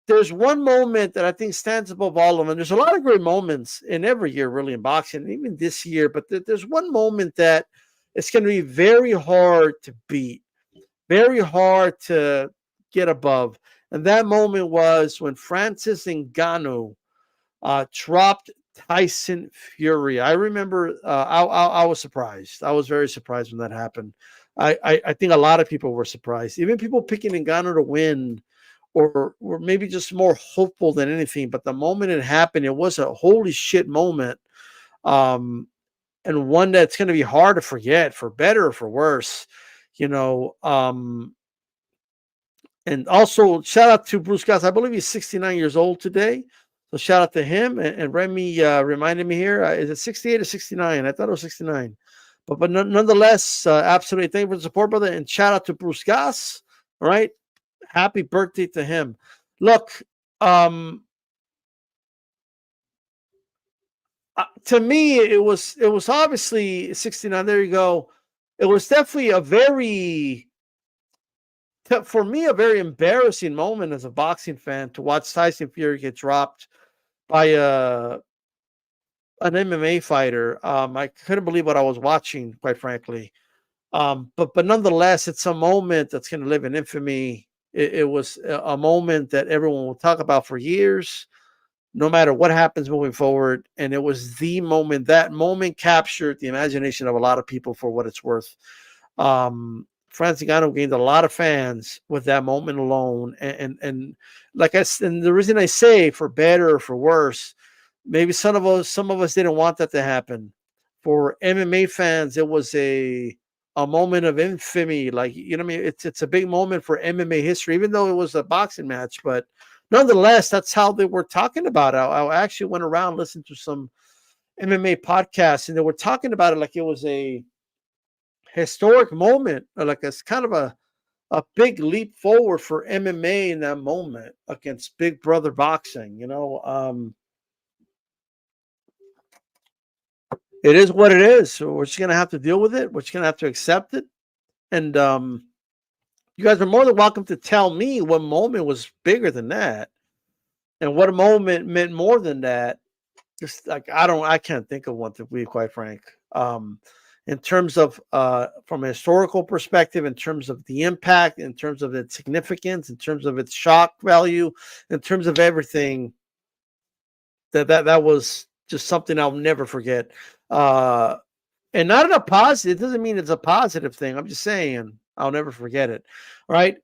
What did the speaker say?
there's one moment that I think stands above all of them. There's a lot of great moments in every year, really, in boxing, even this year. But there's one moment that it's going to be very hard to beat, very hard to get above. And that moment was when Francis Ngannou dropped Tyson Fury. I remember I was surprised. I was very surprised when that happened. I think a lot of people were surprised. Even people picking Ngannou to win or were maybe just more hopeful than anything. But the moment it happened, it was a holy shit moment. And one that's going to be hard to forget, for better or for worse. You know, and also shout out to Bruce Goss. I believe he's 69 years old today. So shout out to him. And Remy reminded me here, is it 68 or 69? I thought it was 69. But nonetheless, absolutely thank you for the support, brother. And shout out to Bruce Goss. All right. Happy birthday to him. Look, to me, it was obviously 69. There you go. It was definitely for me, a very embarrassing moment as a boxing fan to watch Tyson Fury get dropped by an MMA fighter. I couldn't believe what I was watching, quite frankly. But nonetheless, it's a moment that's going to live in infamy. It was a moment that everyone will talk about for years, no matter what happens moving forward. And it was the moment. That moment captured the imagination of a lot of people for what it's worth. Francis Ngannou gained a lot of fans with that moment alone. And like I said, and the reason I say, for better or for worse, maybe some of us didn't want that to happen. For MMA fans, it was a moment of infamy. Like, you know what I mean? It's a big moment for MMA history, even though it was a boxing match. But nonetheless, that's how they were talking about it. I actually went around, listened to some MMA podcasts, and they were talking about it like it was a historic moment, like it's kind of a big leap forward for MMA in that moment against Big Brother boxing. You know, it is what it is. So we're just gonna have to deal with it. We're just gonna have to accept it. And you guys are more than welcome to tell me what moment was bigger than that, and what a moment meant more than that. Just like I can't think of one, to be quite frank. In terms of from a historical perspective, in terms of the impact, in terms of its significance, in terms of its shock value, in terms of everything, that was just something I'll never forget. And not in a positive. It doesn't mean it's a positive thing. I'm just saying I'll never forget it. All right.